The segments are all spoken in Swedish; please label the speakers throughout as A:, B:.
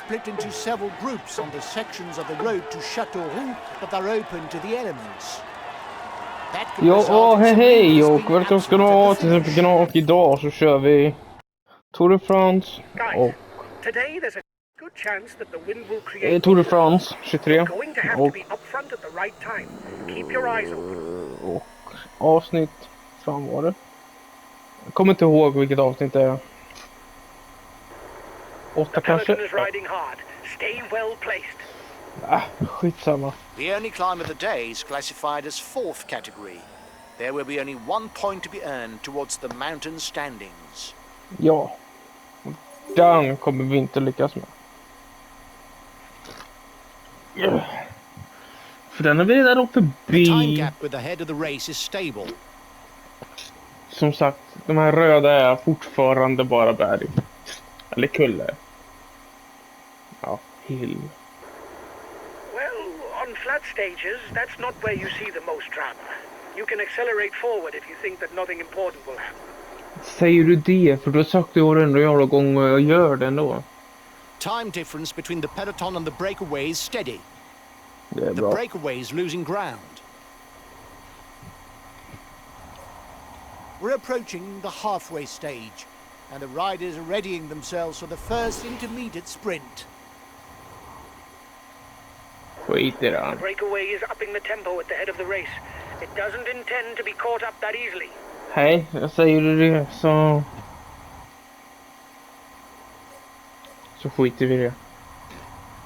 A: split into several groups on the sections of the road to Châteauroux that are open to the elements.
B: Ja, hej och välkommen ska du ha till Försöker och idag så kör vi Tour de France och Tour de France 23 och avsnitt fram var det. Jag kommer inte ihåg vilket avsnitt det är. 8 kanske? Skitsamma.
A: The only climb of the day is classified as fourth category. There will be only 1 point to be earned towards the mountain standings.
B: Ja. Den kommer vi inte lyckas med. För den är vi redan förbi.
A: The time gap with the head of the race is stable.
B: Som sagt, de här röda är fortfarande bara berg. Eller kulle. Ja, hill.
C: On flat stages, that's not where you see the most drama. You can accelerate forward if you think that nothing important will happen.
B: Säger du det? För då sökte jag ändå jävla gång och jag gör det ändå.
A: Time difference between the peloton and the breakaway is steady.
B: Det är
A: the
B: bra.
A: breakaway is losing ground. We're approaching the halfway stage, and the riders are readying themselves for the first intermediate sprint.
B: Skit i det.
C: The breakaway is upping the tempo at the head of the race. It doesn't intend to be caught up that easily.
B: Hej, jag säger det så skiter vi i det.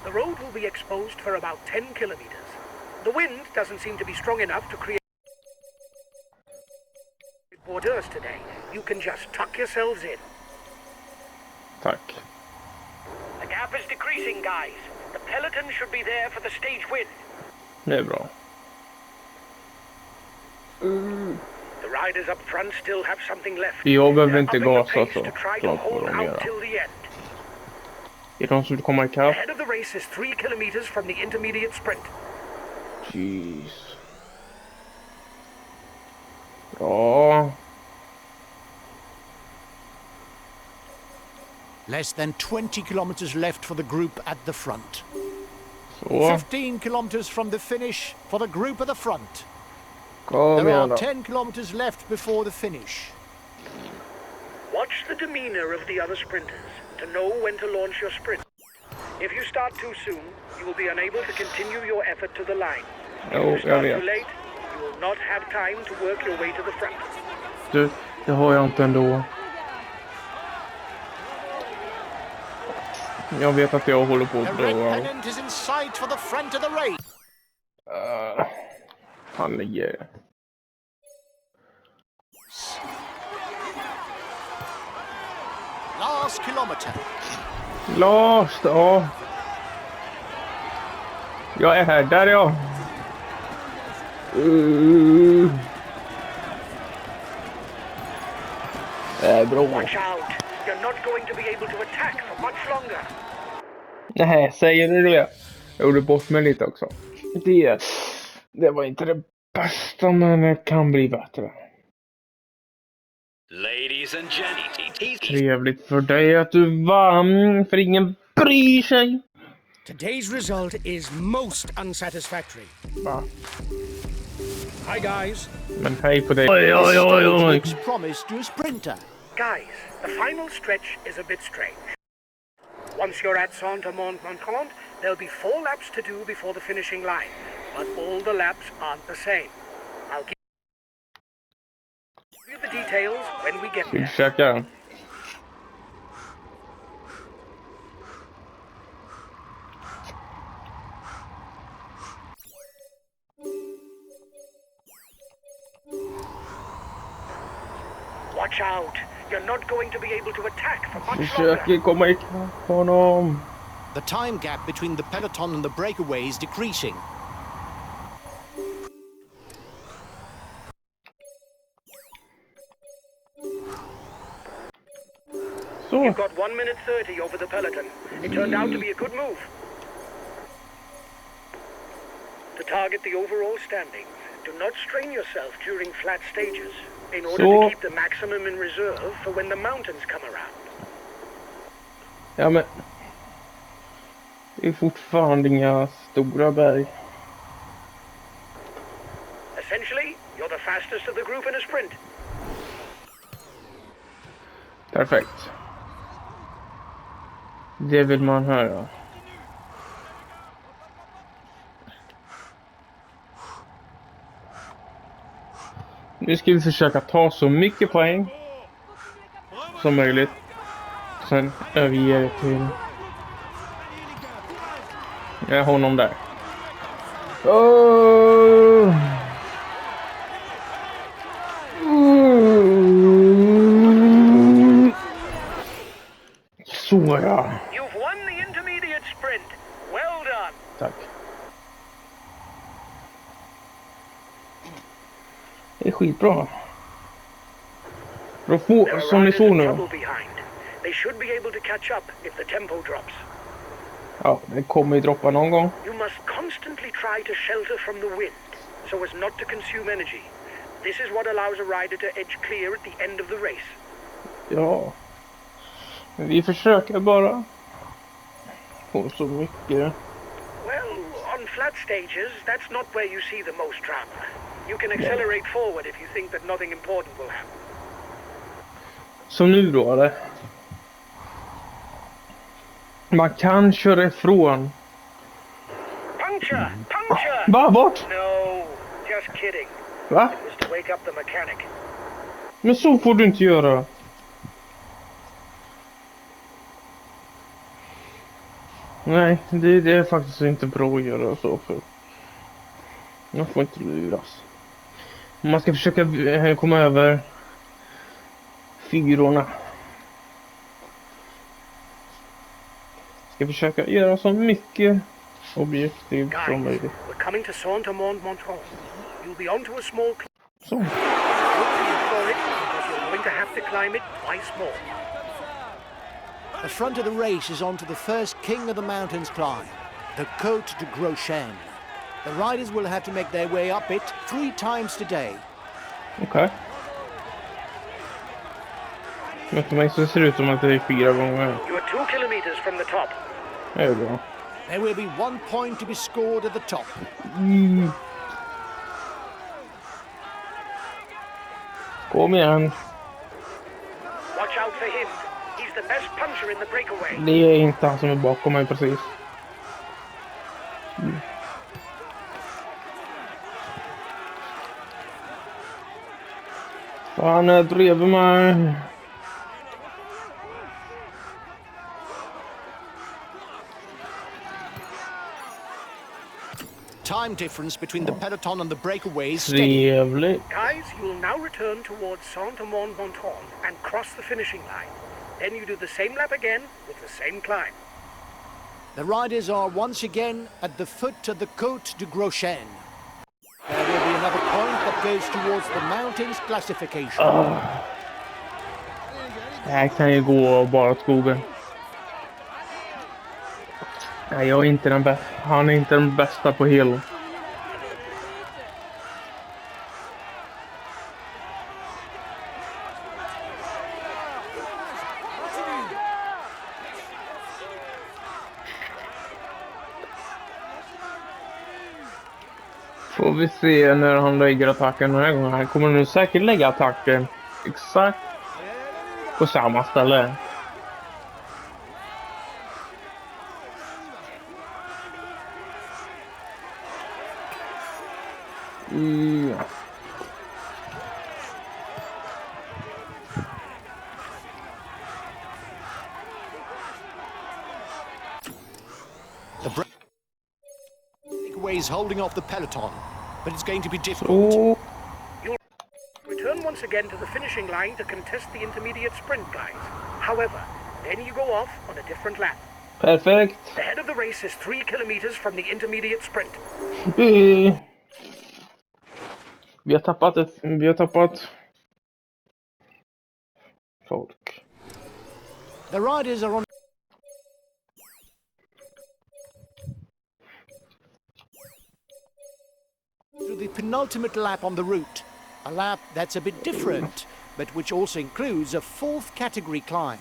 C: The road will be exposed for about 10 kilometers. The wind doesn't seem to be strong enough to create borders today. You can just tuck yourselves in.
B: Tack.
C: The gap is decreasing, guys. The peloton should be there for the stage win.
B: Det är bra.
C: The riders up front still have something left.
B: Jag behöver inte
C: They're upping
B: gasa
C: the
B: så.
C: pace to try to
B: Klart vad
C: hold
B: de
C: out
B: gör.
C: till the end.
B: Är de som vill komma
C: The
B: ikapp?
C: head of the race is 3 kilometers from the intermediate sprint.
B: Jeez. Ja.
A: Less than 20 kilometers left for the group at the front.
B: Så.
A: 15 kilometers from the finish for the group at the front.
B: Kom
A: There
B: igen
A: are
B: då.
A: 10 kilometers left before the finish.
C: Watch the demeanor of the other sprinters to know when to launch your sprint. If you start too soon, you will be unable to continue your effort to the line. If
B: Jo,
C: you
B: jag
C: start
B: vet.
C: too late, you will not have time to work your way to the front.
B: Du, det har jag inte ändå. Jag vet att jag håller på
A: The
B: att
A: red
B: dra.
A: pennant is in sight for the front of the race.
B: Han ligger.
A: Last kilometer.
B: Last, ja. Jag är här, där är jag. Det är bra.
C: Watch out! You're not going to be able to attack for much longer.
B: Nej, säger du det? Jag gjorde bort mig lite också. Det var inte det bästa, men det kan bli bättre.
D: Ladies and gentlemen,
B: Trevligt för dig att du vann, för ingen bryr sig.
C: Today's result is most unsatisfactory.
B: Va?
C: Hi guys.
B: Men hej på dig. Oj, oj, oj, oj.
A: Looks promised to a sprinter.
C: Guys, the final stretch is a bit strange. Once you're at Saint-Amand-Montcalm, there'll be 4 laps to do before the finishing line. But all the laps aren't the same. I'll give you the details when we get
B: Ska vi
C: there.
B: försöka?
C: Watch out! You're not going to be able to attack for much
B: Försöker
C: longer.
B: komma ikapp honom.
A: The time gap between the peloton and the breakaway is decreasing.
B: Så.
C: You've got 1 minute 30 over the peloton. It turned out to be a good move. To target the overall standings, do not strain yourself during flat stages in order to keep the maximum in reserve for when the mountains come around.
B: Ja, men Det är fortfarande inga stora berg.
C: Essentially, you're the fastest of the group in a sprint.
B: Perfekt. Det vill man höra. Nu ska vi försöka ta så mycket poäng som möjligt. Sen överger det till honom där. Så ja.
C: You've won the intermediate sprint. Well done.
B: Tack. Det är skitbra. Då får, som ni såg nu.
C: They should be able to catch up if the tempo drops.
B: Ja, det kommer ju droppa någon gång.
C: You must constantly try to shelter from the wind so as not to consume energy. This is what allows a rider to edge clear at the end of the race.
B: Ja. Vi försöker bara få så mycket.
C: Well, on flat stages, that's not where you see the most drama. You can accelerate forward if you think that nothing important will happen.
B: Som nu då, eller? Man kan köra ifrån.
C: Puncture! Puncture!
B: Va? Bort?
C: No, just kidding.
B: Va?
C: It was to wake up the mechanic.
B: Men så får du inte göra. Nej, det är faktiskt inte bra att göra så för. Man får inte luras. Man ska försöka komma över fyrorna. Ska försöka göra så mycket objektivt som möjligt.
C: We're coming to Saint-Amand-Montrond. You'll be onto a small
B: Så.
C: for it because you're going to have to climb it twice more.
A: The front of the race is on to the first king of the mountains climb, the Côte de Groschaine. The riders will have to make their way up it 3 times today.
B: Okej. Men för mig så ser det ut som att det är 4 gånger.
C: You are 2 kilometers from the top.
B: Det är bra.
A: There will be 1 point to be scored at the top.
B: Kom igen.
C: Watch out for him. He's the best puncher in the breakaway.
B: Det är inte han som är bakom mig precis. Fan, jag drev mig.
A: Time difference between the peloton and the breakaway is steady.
B: Trevligt.
C: Guys, you will now return towards Saint-Amand-Montrond and cross the finishing line. Then you do the same lap again with the same climb.
A: The riders are once again at the foot of the Côte de Groschaine. There will be another point that goes towards the mountains classification.
B: Det här kan ju gå bara åt skogen. Nej, jag är inte den bästa. Han är inte den bästa på hela. Får vi se när han lägger attacken den här gången. Han kommer nu säkert lägga attacken exakt på samma ställe. Ja.
A: The breakaway is holding off the peloton, but it's going to be difficult.
B: Så.
C: Return once again to the finishing line to contest the intermediate sprint, guys. However, then you go off on a different lap.
B: Perfekt.
C: The head of the race is 3 kilometers from the intermediate sprint.
B: Vi har tappat folk.
A: The riders are on to the penultimate lap on the route. A lap that's a bit different, but which also includes a 4th category climb.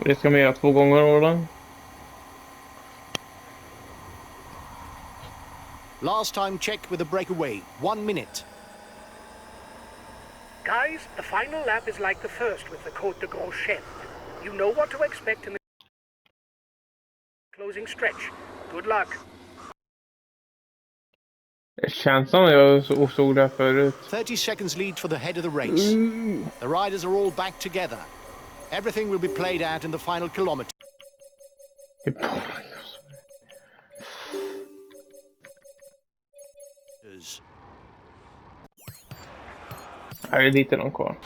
B: Det ska man göra 2 gånger då.
A: Last time check with the breakaway. 1 minute.
C: Guys, the final lap is like the first with the Côte de Gros. You know what to expect in the closing stretch. Good luck.
B: Det känns som jag såg det förut.
A: 30 seconds lead for the head of the race. The riders are all back together. Everything will be played out in the final kilometer.
B: Här är lite någon kvar.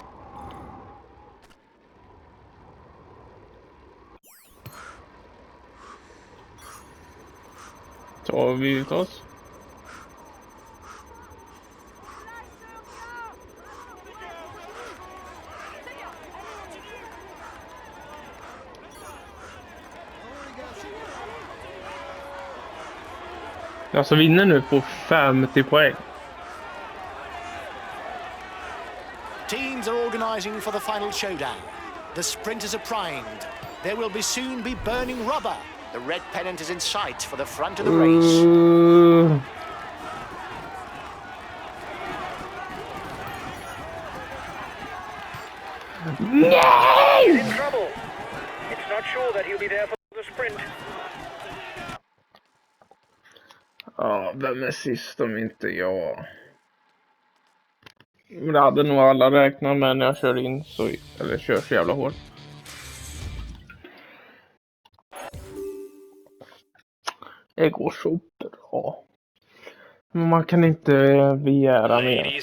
B: Så vi ut oss. Jag så vinner nu på 50 poäng.
A: Teams are organising for the final showdown. The sprinters are primed. There will be soon be burning rubber. The red pennant is in sight for the front of the race.
C: He's in trouble. It's not sure that he'll be there for the sprint.
B: Ja, vem är sist om inte jag? Det hade nog alla räknat med när jag kör in så, eller kör så jävla hårt. Det går så bra. Men man kan inte begära mer.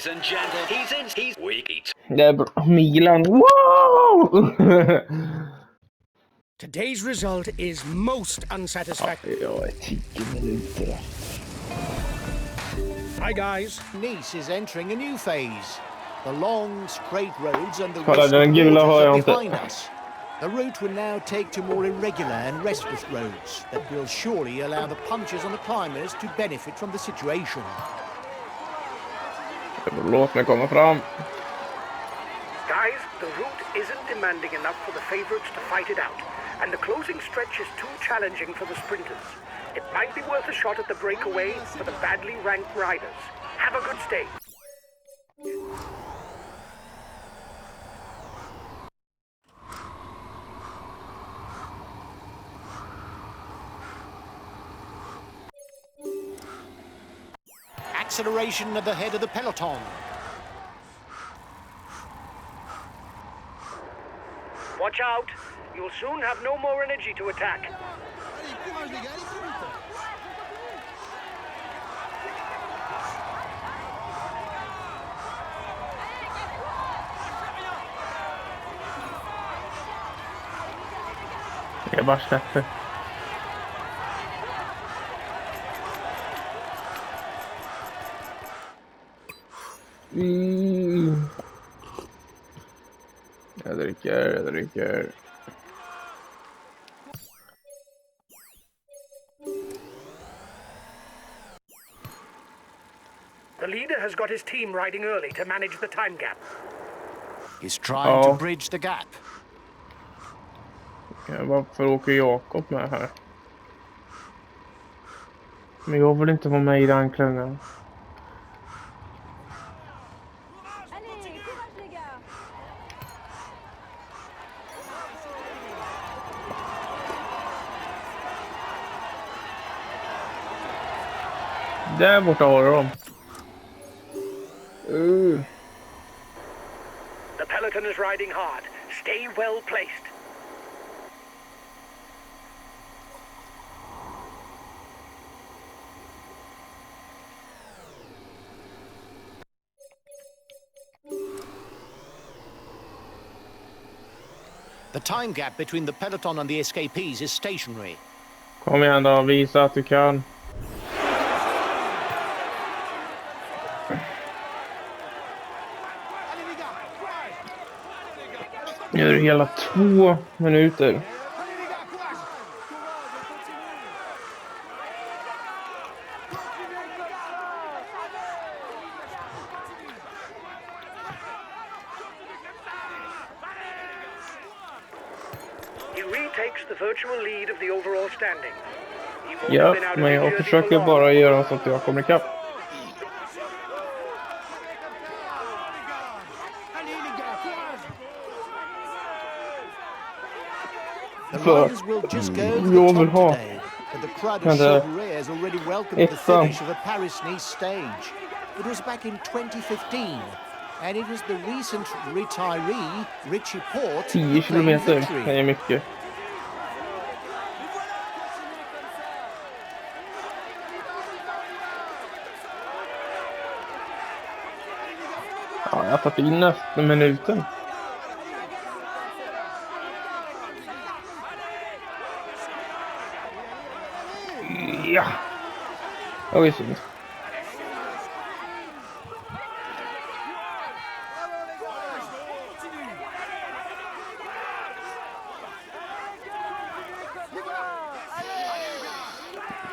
B: Det är bra. Milan. Wow!
C: Today's result is most unsatisfactory.
B: Jag är 10 minuter.
C: Hi guys.
A: Nice is entering a new phase. The long, straight roads and the
B: Kolla,
A: risky
B: den gula har jag
A: waters
B: inte.
A: are behind us. The route will now take to more irregular and restless roads that will surely allow the punchers and the climbers to benefit from the situation.
B: Låt mig komma fram.
C: Guys, the route isn't demanding enough for the favorites to fight it out, and the closing stretch is too challenging for the sprinters. It might be worth a shot at the breakaway for the badly ranked riders. Have a good stay.
A: Acceleration at the head of the peloton.
C: Watch out. You'll soon have no more energy to attack.
B: Jag bara släpper. Jag dricker.
C: The leader has got his team riding early to manage the time gap.
A: He's trying to bridge the gap.
B: Varför åker Jakob med här? Men jag vill inte vara med i den klungan. Där borta har de.
C: The peloton is riding hard. Stay well placed.
A: The time gap between the peloton and the escapees is stationary.
B: Kom igen då, visa att du kan. Nu är det hela 2 minuter.
C: He retakes the virtual lead of the overall standing.
B: Ja, men jag försöker bara göra så att jag kommer ikapp.
A: The riders will just go to the
B: jag vill
A: top
B: ha
A: today, but the crowd of chauffeurs has already welcomed the finish of a Paris-Nice stage. It was back in 2015, and it was the recent retiree, Richie Port,
B: 10
A: who claimed
B: kilometer.
A: victory.
B: Det är mycket. Ja, jag har tagit in nästa minuten. Ja. Jag visste inte.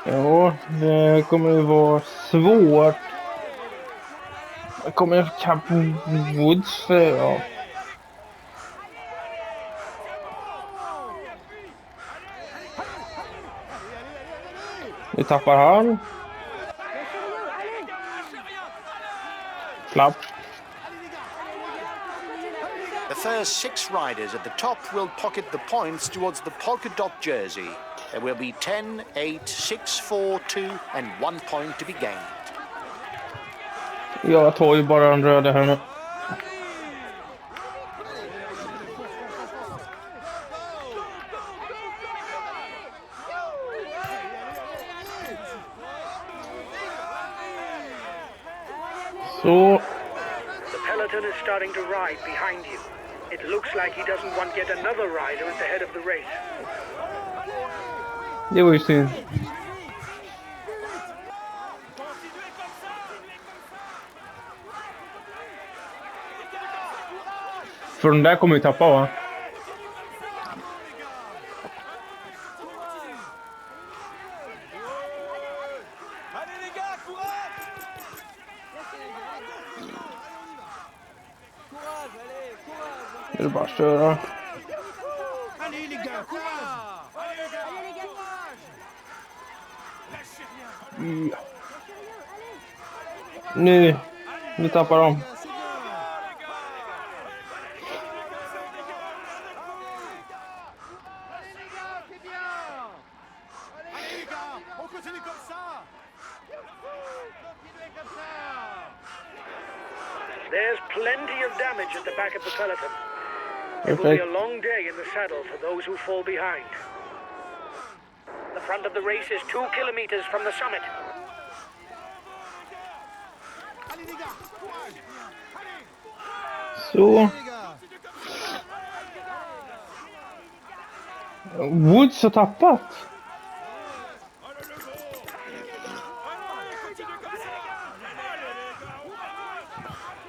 B: Ja, det kommer ju vara svårt. Jag kommer ikapp Woods för ja. Nu tappar han. Slapp.
A: The first 6 riders at the top will pocket the points towards the polka dot jersey. There will be 10, 8, 6, 4, 2 and 1 point to be gained.
B: Jag tar ju bara den röda här nu. Så.
C: The peloton is starting to ride behind you. It looks like he doesn't want yet another rider at the head of the race.
B: Det var ju synd. För den där kommer ju tappa, va? Det är bara att köra. Ja. Nu tappar de.
C: There's plenty of damage at the back of the peloton. It will be a long day in the saddle for those who fall behind. The front of the race is 2 kilometers from the summit.
B: Så. Woods har tappat.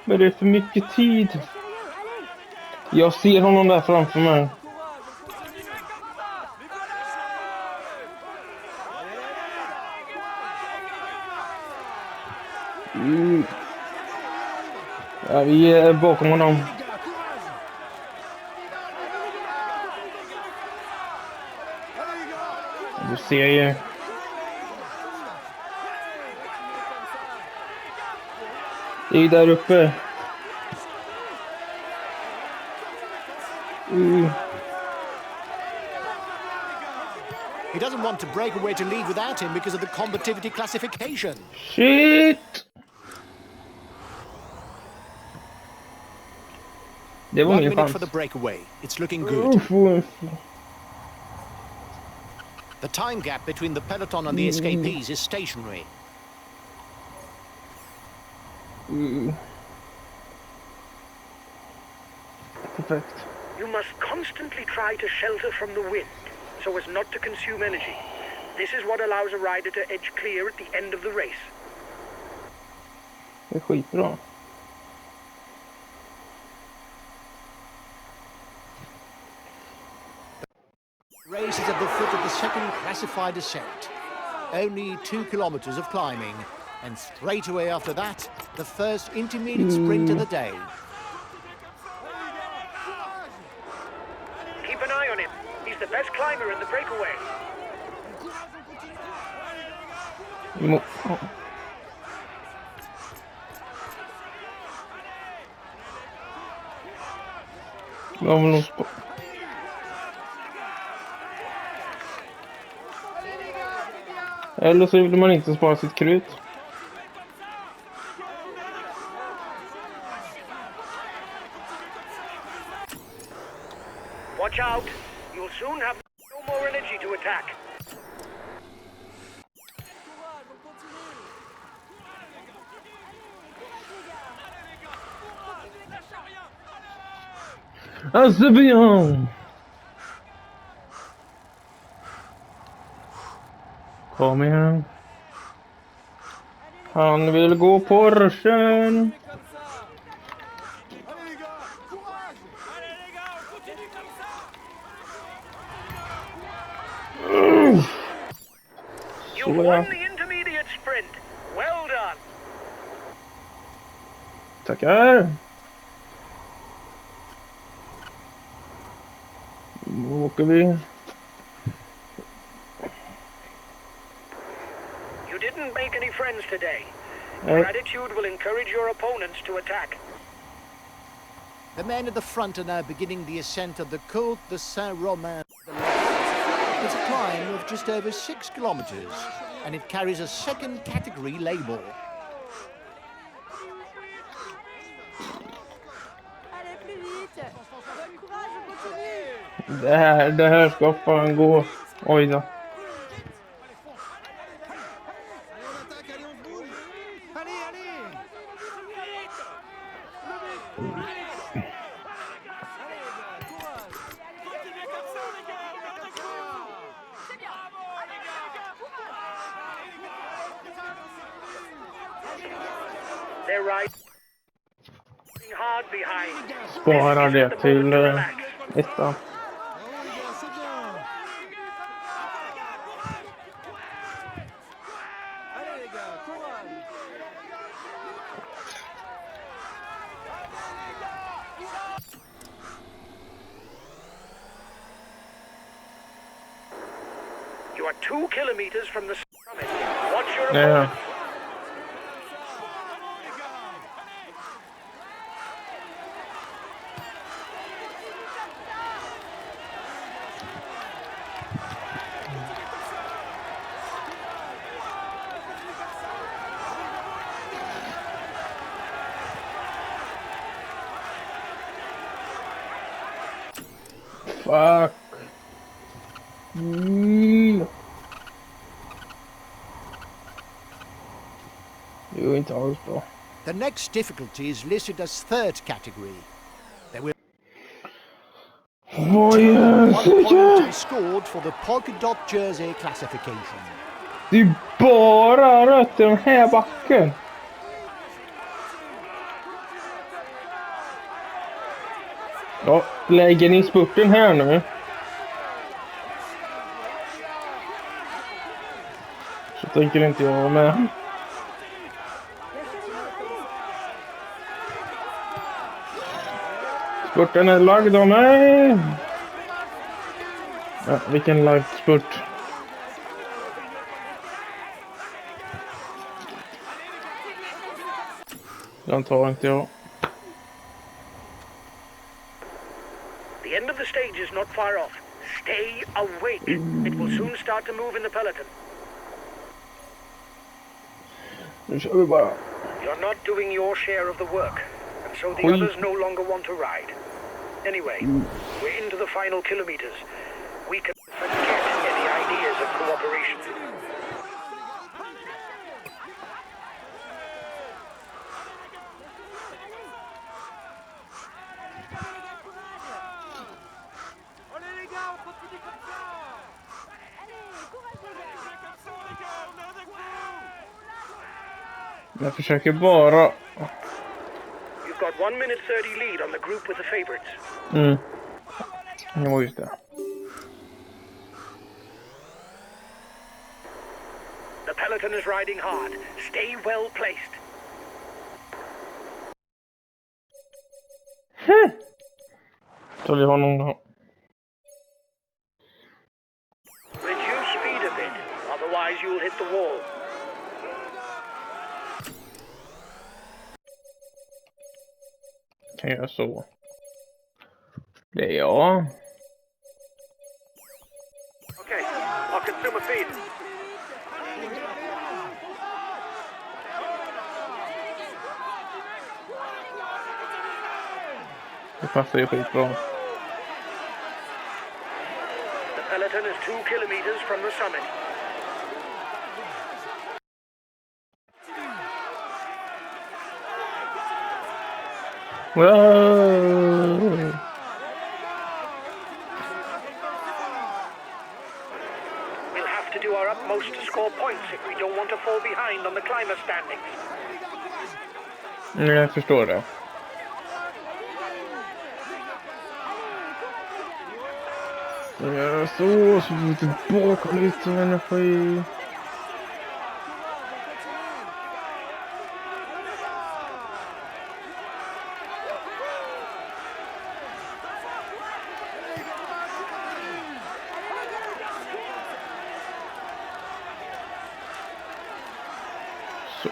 B: Men det är för mycket tid. Jag ser honom där framför mig. Ja, vi är bakom honom. Du ser ju. Det är där uppe.
A: He doesn't want to break away to lead without him because of the combativity classification.
B: Shit! Det var
A: 1
B: ingen
A: minute
B: chans.
A: for the breakaway. It's looking good. The time gap between the peloton and the escapees is stationary.
B: Perfekt.
C: You must constantly try to shelter from the wind so as not to consume energy. This is what allows a rider to edge clear at the end of the race.
B: Det är skitbra.
A: Race is at the foot of the second classified ascent. Only 2 kilometers of climbing. And straight away after that, the first intermediate sprint of the day.
C: Keep an eye on him. He's the best climber in the breakaway.
B: Eller så vill man inte spara sitt krut.
C: Watch out. You'll soon have no more energy to attack.
B: Alltså Björn! Kom igen. Han vill gå på ruschen.
C: You won the intermediate sprint. Well done.
B: Tackar. Nu åker vi.
C: You didn't make any friends today. Your attitude will encourage your opponents to attack.
A: The men at the front are now beginning the ascent of the Côte de Saint-Romain. It's a climb of just over 6 kilometers, and it carries a second category label.
B: Det här ska fan gå. Oj då.
C: They're right. Hard behind.
B: Spara det till ettan.
C: You are 2 kilometers from the summit. Watch your
B: Ja.
C: opponent.
B: Fuck. Det går inte alls bra.
A: The next difficulty is listed as third category. There will
B: Vad
A: be
B: gör
A: 1 point to
B: jag?
A: be scored for the polka dot jersey classification.
B: Det är bara rött i den här backen. Ja, lägger ni spurten här nu? Så tänker inte jag vara med. Spurten är lagd av mig. Ja, vilken lagd spurt. Den tar inte jag.
C: The end of the stage is not far off. Stay awake. It will soon start to move in the peloton.
B: Nu kör vi bara.
C: You're not doing your share of the work, and so the
B: Oj.
C: others no longer want to ride. Anyway, we're into the final kilometers. We can forget any ideas of cooperation.
B: Jag försöker bara.
C: You've got 1 minute 30 lead on the group with the favorites.
B: Jo, just det.
C: The peloton is riding hard. Stay well placed.
B: Så vi har någon.
C: otherwise you'll hit the wall.
B: Kan jag så? Det är jag.
C: Okay, I'll consume a feed.
B: Det passar ju skitbra.
C: The peloton is 2 kilometers from the summit.
B: Wow.
C: We'll have to do our utmost to score points if we don't want to fall behind on the climber standings.
B: Jag förstår det. Så får vi tillbaka lite energi.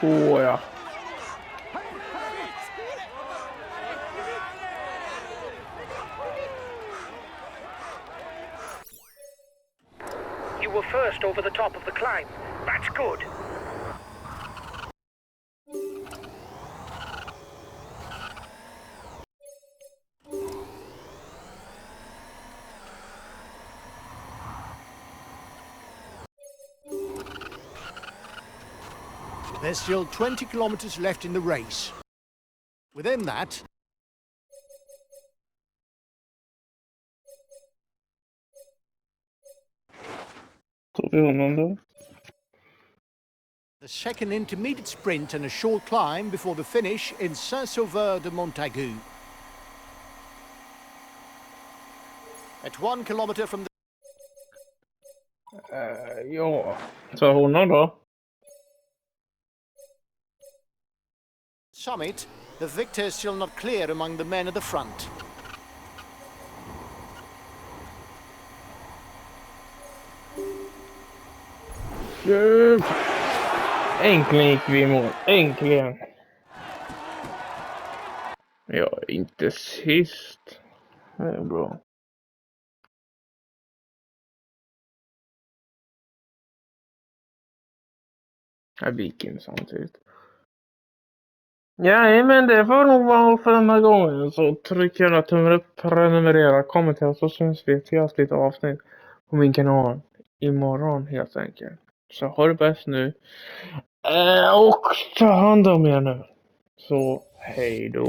B: Så ja.
C: You were first over the top of the climb. That's good.
A: There's still 20 kilometers left in the race. Within that,
B: Tror vi honom då?
A: the second intermediate sprint and a short climb before the finish in Saint-Sauveur de Montagu. At 1 kilometer from the
B: Ja. Så honom då?
A: summit, the victor is still not clear among the men at the front.
B: Äntligen gick vi i mål. Äntligen. Ja, inte sist. Det är bra. Jag gick in samtidigt. Ja, men det får nog vara allt för den här gången. Så tryck gärna tummen upp, prenumerera, kommentera, så syns vi till ett avsnitt på min kanal imorgon helt enkelt. Så ha det bäst nu. Och ta hand om er nu. Så hej då.